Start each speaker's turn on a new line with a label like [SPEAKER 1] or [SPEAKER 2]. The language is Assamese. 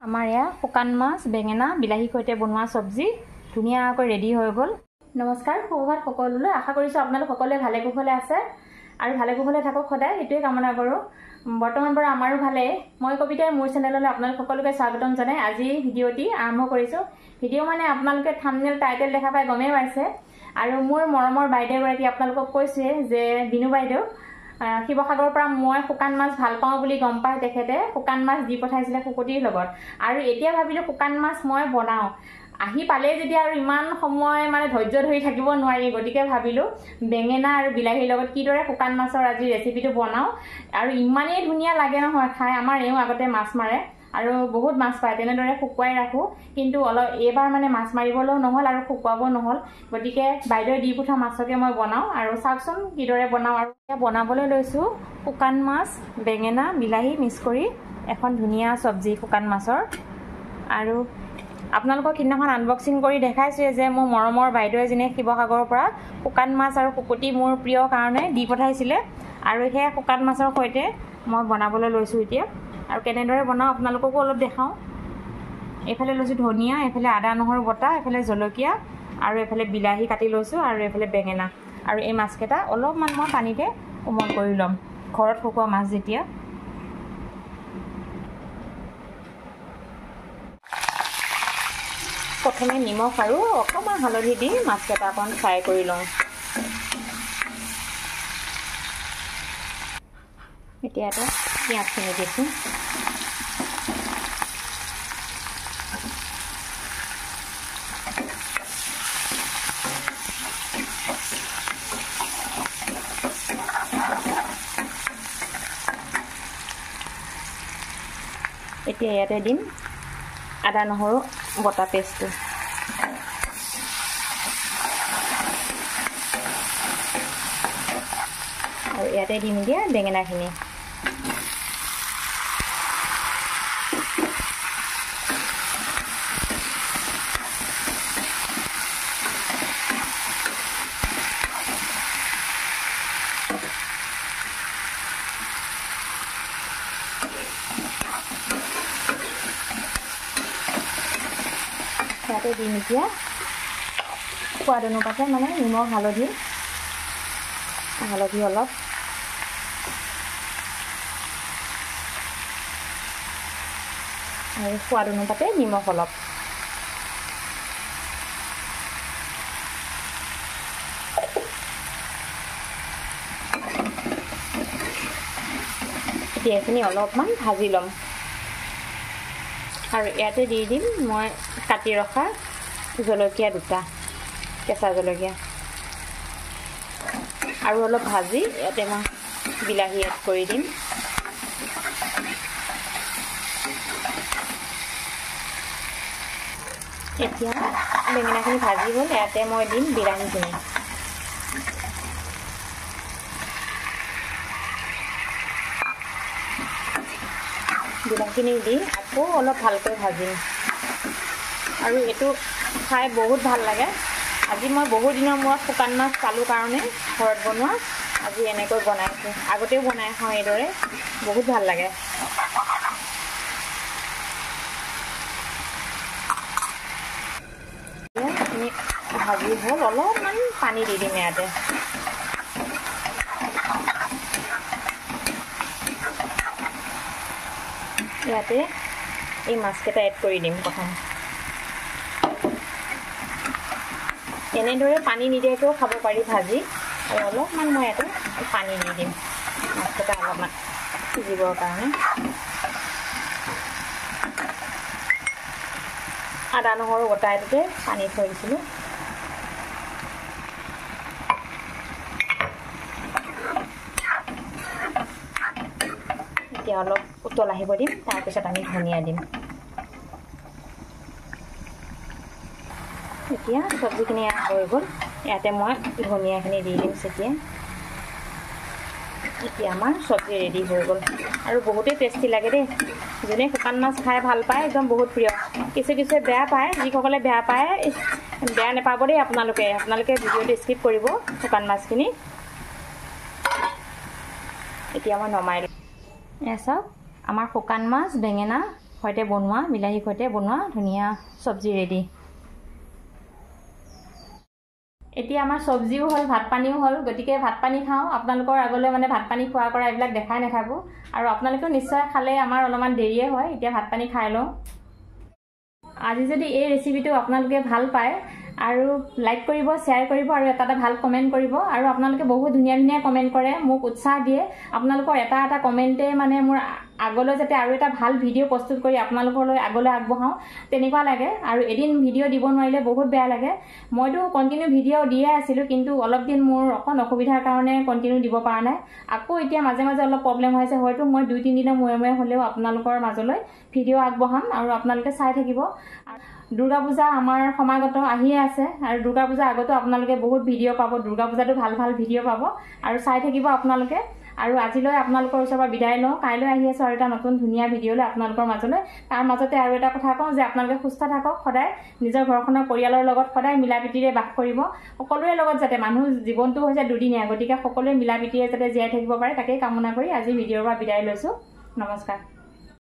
[SPEAKER 1] আমাৰ এয়া শুকান মাছ বেঙেনা বিলাহী সৈতে বনোৱা চব্জি ধুনীয়াকৈ ৰেডি হৈ গ'ল। নমস্কাৰ সুপ্ৰভাত সকলোলৈ। আশা কৰিছোঁ আপোনালোক সকলোৱে ভালে কুশলে আছে আৰু ভালে কুশলে থাকক সদায়, এইটোৱে কামনা কৰোঁ। বৰ্তমান বাৰু আমাৰো ভালেই। মই কবিতাৰ মোৰ চেনেললৈ আপোনালোক সকলোকে স্বাগতম জনাই আজি ভিডিঅ'টি আৰম্ভ কৰিছোঁ। ভিডিঅ' মানে আপোনালোকে থাম্বনেইল টাইটেল দেখা পাই গমেই পাইছে। আৰু মোৰ মৰমৰ বাইদেউগৰাকী আপোনালোকক কৈছোৱে যে বিনু বাইদেউ শিৱসাগৰৰ পৰা মই শুকান মাছ ভাল পাওঁ বুলি গম পাই তেখেতে শুকান মাছ দি পঠাইছিলে শুকতিৰ লগত। আৰু এতিয়া ভাবিলোঁ শুকান মাছ মই বনাওঁ, আহি পালে যেতিয়া আৰু ইমান সময় মানে ধৈৰ্য ধৰি থাকিব নোৱাৰি, গতিকে ভাবিলোঁ বেঙেনা আৰু বিলাহীৰ লগত কিদৰে শুকান মাছৰ আজি ৰেচিপিটো বনাওঁ। আৰু ইমানেই ধুনীয়া লাগে নহয় খাই। আমাৰ এওঁ আগতে মাছ মাৰে আৰু বহুত মাছ পায়, তেনেদৰে শুকুৱাই ৰাখোঁ। কিন্তু অলপ এইবাৰ মানে মাছ মাৰিবলৈও নহ'ল আৰু শুকুৱাব নহ'ল, গতিকে বাইদেৱে দি পঠোৱা মাছকে মই বনাওঁ আৰু চাওকচোন কিদৰে বনাওঁ। আৰু এতিয়া বনাবলৈ লৈছোঁ শুকান মাছ বেঙেনা বিলাহী মিক্স কৰি এখন ধুনীয়া চব্জি শুকান মাছৰ। আৰু আপোনালোকক সিদিনাখন আনবক্সিং কৰি দেখাইছোৱে যে মোৰ মৰমৰ বাইদেউ এজনীয়ে শিৱসাগৰৰ পৰা শুকান মাছ আৰু শুকতি মোৰ প্ৰিয় কাৰণে দি পঠাইছিলে। আৰু সেই শুকান মাছৰ সৈতে মই বনাবলৈ লৈছোঁ এতিয়া। আৰু কেনেদৰে বনাওঁ আপোনালোককো অলপ দেখাওঁ। এইফালে লৈছোঁ ধনিয়া, এইফালে আদা নহৰু বটা, এইফালে জলকীয়া আৰু এইফালে বিলাহী কাটি লৈছোঁ আৰু এইফালে বেঙেনা। আৰু এই মাছকেইটা অলপমান মই পানীতে কোমল কৰি ল'ম, ঘৰত শুকোৱা মাছ যেতিয়া। প্ৰথমে নিমখ আৰু অকণমান হালধি দি মাছকেইটা অকণ ফ্ৰাই কৰি লওঁ। এতিয়া এটা পিঁয়াজখিনি দিছোঁ। এতিয়া ইয়াতে দিম আদা নহৰু বটা পেষ্টটো। আৰু ইয়াতে দিম দিয়া বেঙেনাখিনি। ইয়াতে দিম এতিয়া সোৱাদ অনুপাতে মানে নিমখ হালধি অলপ, আৰু সোৱাদ অনুপাতে নিমখ অলপ। এতিয়া এইখিনি অলপমান ভাজি ল'ম। আৰু ইয়াতে দি দিম মই কাটি ৰখা জলকীয়া দুটা, কেঁচা জলকীয়া। আৰু অলপ ভাজি ইয়াতে মই বিলাহী এড কৰি দিম। এতিয়া বেঙেনাখিনি ভাজি হ'ল, ইয়াতে মই দিম বিলাহীখিনি। বিলাহীখিনি দি আকৌ অলপ ভালকৈ ভাজিম। আৰু এইটো খাই বহুত ভাল লাগে। আজি মই বহুত দিনৰ মূৰত শুকান মাছ পালোঁ কাৰণে ঘৰত বনোৱা আজি এনেকৈ বনাইছোঁ। আগতেও বনাই খাওঁ এইদৰে, বহুত ভাল লাগে। এইখিনি ভাজি হ'ল, অলপমান পানী দি দিম ইয়াতে। ইয়াতে এই মাছকেইটা এড কৰি দিম প্ৰথম। এনেদৰে পানী নিদিয়াকৈও খাব পাৰি ভাজি। আৰু অলপমান মই ইয়াতে পানী দি দিম মাছকেইটা অলপমান সিজিবৰ কাৰণে। আদা নহৰু বটা এইটোতে পানী থৈ দিছিলোঁ। এতিয়া অলপ উতল আহিব দিম, তাৰপিছত আমি ধনিয়া দিম। এতিয়া চব্জিখিনি হৈ গ'ল, ইয়াতে মই ধনিয়াখিনি দি দিম চেটিয়াই। এতিয়া আমাৰ চব্জি ৰেডি হৈ গ'ল আৰু বহুতেই টেষ্টি লাগে দেই। যোনে শুকান মাছ খাই ভাল পায় একদম বহুত প্ৰিয়। কিছুৱে বেয়া পায়, যিসকলে বেয়া পায় বেয়া নাপাব দেই আপোনালোকে ভিডিঅ'টো স্কিপ কৰিব শুকান মাছখিনি। এতিয়া মই নমাই দিম। এয়া চাওক আমাৰ শুকান মাছ বেঙেনা সৈতে বনোৱা বিলাহীৰ সৈতে বনোৱা ধুনীয়া চব্জি ৰেডি। এতিয়া আমাৰ চব্জিও হ'ল, ভাত পানীও হ'ল, গতিকে ভাত পানী খাওঁ। আপোনালোকৰ আগলৈ মানে ভাত পানী খোৱা কৰা এইবিলাক দেখাই নাথাকোঁ, আৰু আপোনালোকেও নিশ্চয় খালে আমাৰ অলপমান দেৰিয়ে হয়। এতিয়া ভাত পানী খাই লওঁ। আজি যদি এই ৰেচিপিটো আপোনালোকে ভাল পায় আৰু লাইক কৰিব, শ্বেয়াৰ কৰিব আৰু এটা ভাল কমেণ্ট কৰিব। আৰু আপোনালোকে বহুত ধুনীয়া ধুনীয়া কমেণ্ট কৰে, মোক উৎসাহ দিয়ে। আপোনালোকৰ এটা কমেণ্টে মানে মোৰ আগলৈ যাতে আৰু এটা ভাল ভিডিঅ' প্ৰস্তুত কৰি আপোনালোকলৈ আগলৈ আগবঢ়াওঁ তেনেকুৱা লাগে। আৰু এদিন ভিডিঅ' দিব নোৱাৰিলে বহুত বেয়া লাগে। মইতো কণ্টিনিউ ভিডিঅ' দিয়ে আছিলোঁ, কিন্তু অলপ দিন মোৰ অকণ অসুবিধাৰ কাৰণে কণ্টিনিউ দিব পৰা নাই। আকৌ এতিয়া মাজে মাজে অলপ প্ৰব্লেম হৈছে, হয়তো মই 2-3 দিনৰ মূৰে মূৰে হ'লেও আপোনালোকৰ মাজলৈ ভিডিঅ' আগবঢ়াম আৰু আপোনালোকে চাই থাকিব। দুৰ্গা পূজা আমাৰ সমাগত আহিয়ে আছে, আৰু দুৰ্গা পূজাৰ আগতো আপোনালোকে বহুত ভিডিঅ' পাব। দুৰ্গা পূজাতো ভাল ভাল ভিডিঅ' পাব আৰু চাই থাকিব আপোনালোকে। আৰু আজিলৈ আপোনালোকৰ ওচৰৰ পৰা বিদায় লওঁ। কাইলৈ আহি আছোঁ আৰু এটা নতুন ধুনীয়া ভিডিঅ' লৈ আপোনালোকৰ মাজলৈ। তাৰ মাজতে আৰু এটা কথা কওঁ যে আপোনালোকে সুস্থ থাকক, সদায় নিজৰ ঘৰখনৰ পৰিয়ালৰ লগত সদায় মিলা প্ৰীতিৰে বাস কৰিব। সকলোৰে লগত যাতে, মানুহ জীৱনটো হৈছে দুদিনীয়া, গতিকে সকলোৱে মিলা প্ৰীতিৰে যাতে জীয়াই থাকিব পাৰে, তাকেই কামনা কৰি আজি ভিডিঅ'ৰ পৰা বিদায় লৈছোঁ। নমস্কাৰ।